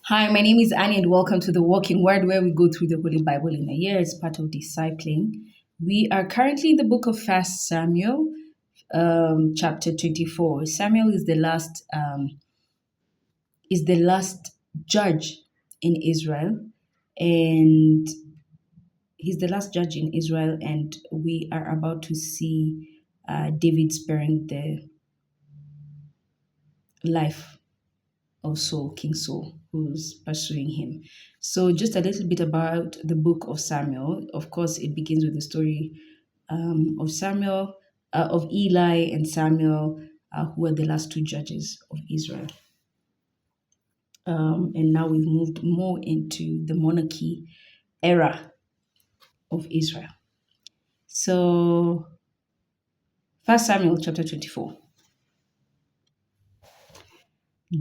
Hi, my name is Annie, and welcome to the Walking Word, where we go through the Holy Bible in a year as part of discipling. We are currently in the book of First Samuel, chapter 24. Samuel is the last judge in Israel, and he's the last judge in Israel, and we are about to see David sparing the life of Saul, King Saul, who's pursuing him. So, just a little bit about the book of Samuel. Of course, it begins with the story of Samuel, of Eli and Samuel, who were the last two judges of Israel. And now we've moved more into the monarchy era of Israel. So, First Samuel chapter 24.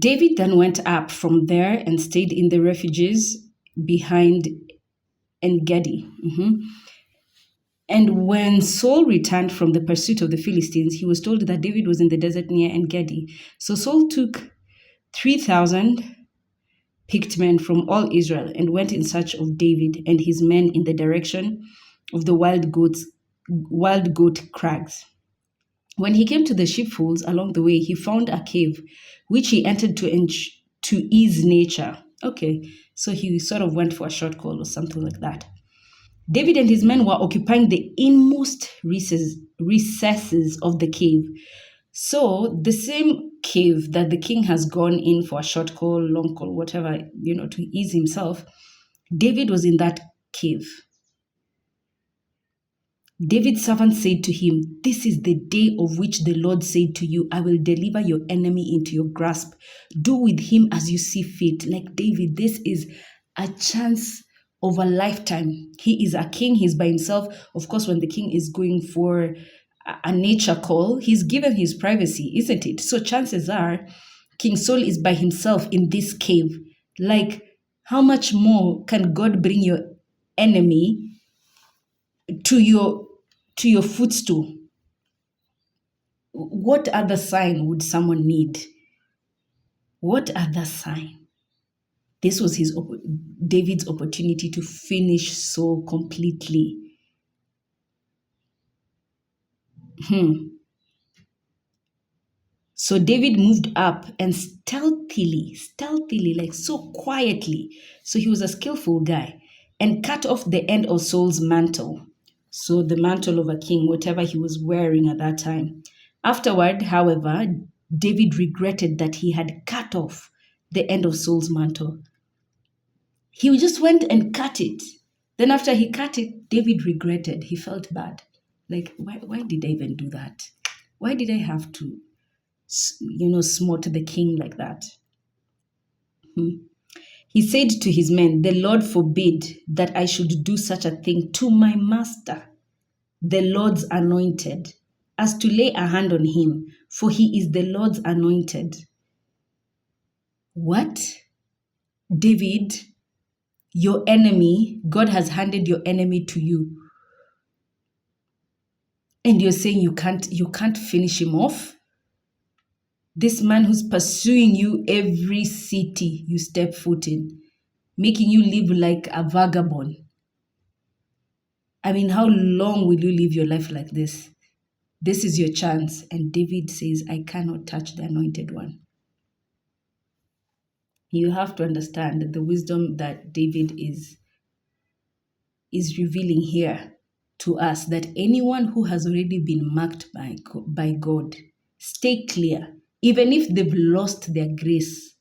David then went up from there and stayed in the refuges behind En Gedi. And when Saul returned from the pursuit of the Philistines, he was told that David was in the desert near En Gedi. So Saul took 3,000 picked men from all Israel and went in search of David and his men in the direction of the wild goat crags. When he came to the sheepfolds along the way, he found a cave, which he entered to ease nature. Okay, so he sort of went for a short call or something like that. David and his men were occupying the inmost recesses of the cave. So the same cave that the king has gone in for a short call, long call, whatever, to ease himself, David was in that cave. David's servant said to him, "This is the day of which the Lord said to you, I will deliver your enemy into your grasp. Do with him as you see fit." Like David, this is a chance of a lifetime. He is a king, he's by himself. Of course, when the king is going for a nature call, he's given his privacy, isn't it? So chances are King Saul is by himself in this cave. Like, how much more can God bring your enemy to your footstool? What other sign would someone need? What other sign? This was David's opportunity to finish Saul completely. So David moved up and stealthily, like so quietly. So he was a skillful guy, and cut off the end of Saul's mantle. So the mantle of a king, whatever he was wearing at that time. Afterward, however, David regretted that he had cut off the end of Saul's mantle. He just went and cut it. Then after he cut it, David regretted. He felt bad. Like, why did I even do that? Why did I have to smote the king like that? He said to his men, "The Lord forbid that I should do such a thing to my master, the Lord's anointed, as to lay a hand on him, for he is the Lord's anointed." What? David, your enemy, God has handed your enemy to you. And you're saying you can't finish him off? This man who's pursuing you every city you step foot in, making you live like a vagabond. I mean, how long will you live your life like this? This is your chance. And David says, "I cannot touch the anointed one." You have to understand the wisdom that David is revealing here to us, that anyone who has already been marked by God, stay clear, even if they've lost their grace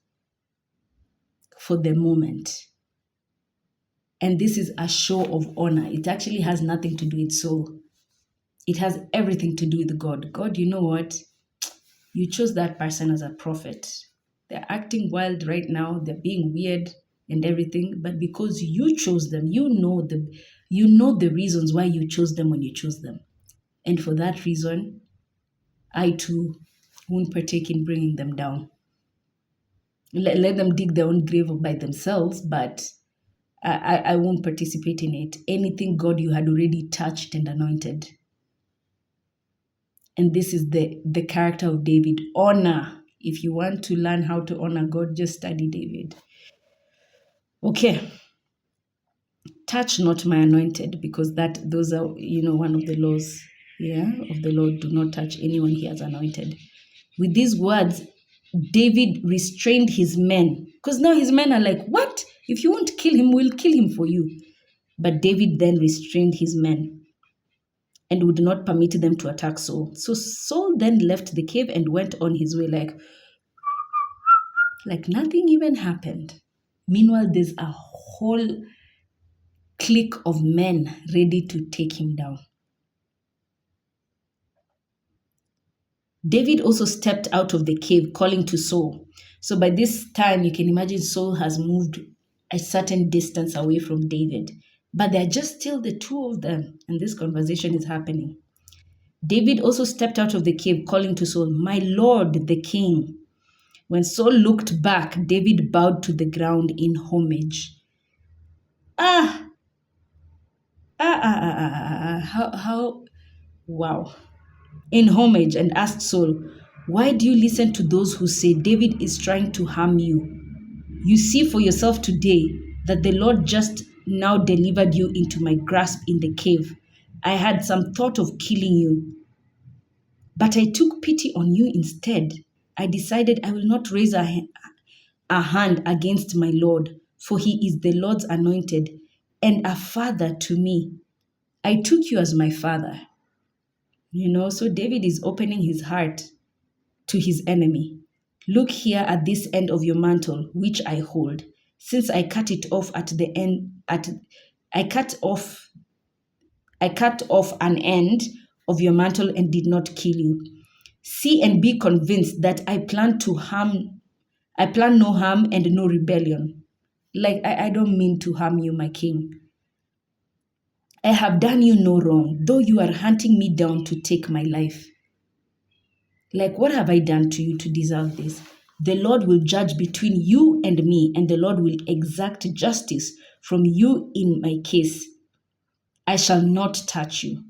for the moment. And this is a show of honor. It actually has nothing to do with soul. It has everything to do with God. God, you know what? You chose that person as a prophet. They're acting wild right now. They're being weird and everything. But because you chose them, you know the reasons why you chose them when you chose them. And for that reason, I too won't partake in bringing them down. Let them dig their own grave by themselves, but I won't participate in it. Anything God you had already touched and anointed. And this is the character of David. Honor. If you want to learn how to honor God, just study David. Okay, touch not my anointed, because those are, one of the laws, of the Lord. Do not touch anyone he has anointed. With these words, David restrained his men, because now his men are like, what? If you want to kill him, we'll kill him for you. But David then restrained his men and would not permit them to attack Saul. So Saul then left the cave and went on his way like nothing even happened. Meanwhile, there's a whole clique of men ready to take him down. David also stepped out of the cave, calling to Saul. So by this time, you can imagine Saul has moved a certain distance away from David. But they're just still the two of them, and this conversation is happening. David also stepped out of the cave, calling to Saul, "My lord, the king." When Saul looked back, David bowed to the ground in homage. Ah, wow. In homage, and asked Saul, "Why do you listen to those who say David is trying to harm you? You see for yourself today that the Lord just now delivered you into my grasp in the cave. I had some thought of killing you, but I took pity on you instead. I decided I will not raise a hand against my Lord, for he is the Lord's anointed and a father to me. I took you as my father." So David is opening his heart to his enemy. "Look here at this end of your mantle, which I hold. Since I cut it off at the end, I cut off an end of your mantle and did not kill you. See and be convinced that I plan no harm and no rebellion." Like, I don't mean to harm you, my king. "I have done you no wrong, though you are hunting me down to take my life." Like, what have I done to you to deserve this? "The Lord will judge between you and me, and the Lord will exact justice from you in my case. I shall not touch you."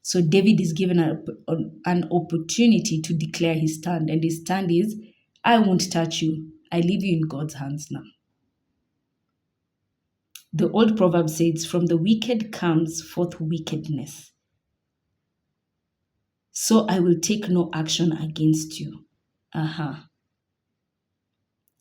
So David is given an opportunity to declare his stand, and his stand is, "I won't touch you. I leave you in God's hands now." The old proverb says, "From the wicked comes forth wickedness. So I will take no action against you."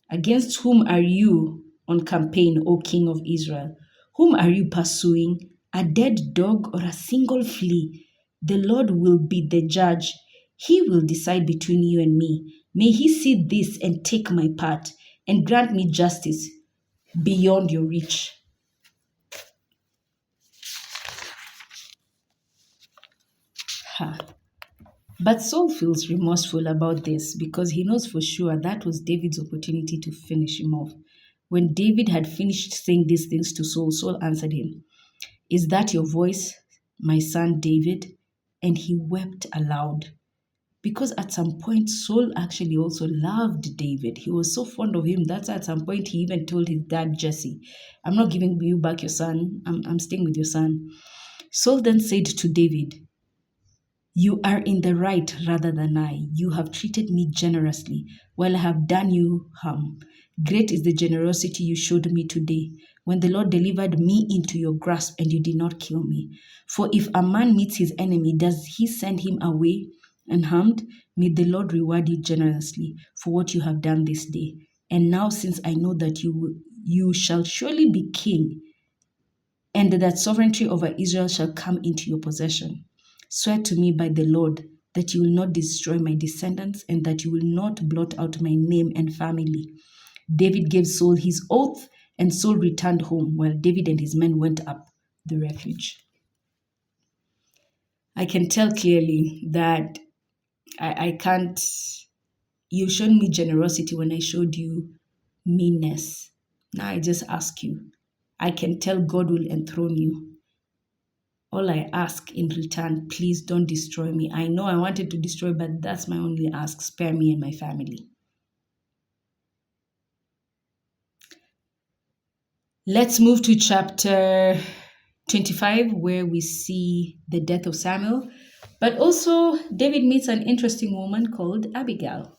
Against whom are you on campaign, O King of Israel? Whom are you pursuing? A dead dog or a single flea? The Lord will be the judge. He will decide between you and me. May he see this and take my part and grant me justice beyond your reach. Ha. But Saul feels remorseful about this because he knows for sure that was David's opportunity to finish him off. When David had finished saying these things to Saul, Saul answered him, "Is that your voice, my son David?" And he wept aloud. Because at some point, Saul actually also loved David. He was so fond of him. That's at some point he even told his dad, Jesse, "I'm not giving you back your son. I'm staying with your son." Saul then said to David, "You are in the right rather than I. You have treated me generously while I have done you harm. Great is the generosity you showed me today when the Lord delivered me into your grasp and you did not kill me. For if a man meets his enemy, does he send him away unharmed? May the Lord reward you generously for what you have done this day. And now, since I know that you shall surely be king, and that sovereignty over Israel shall come into your possession, swear to me by the Lord that you will not destroy my descendants and that you will not blot out my name and family." David gave Saul his oath, and Saul returned home while David and his men went up the refuge. I can tell clearly that I can't. You showed me generosity when I showed you meanness. Now I just ask you. I can tell God will enthrone you. All I ask in return, please don't destroy me. I know I wanted to destroy, but that's my only ask. Spare me and my family. Let's move to chapter 25, where we see the death of Samuel. But also, David meets an interesting woman called Abigail.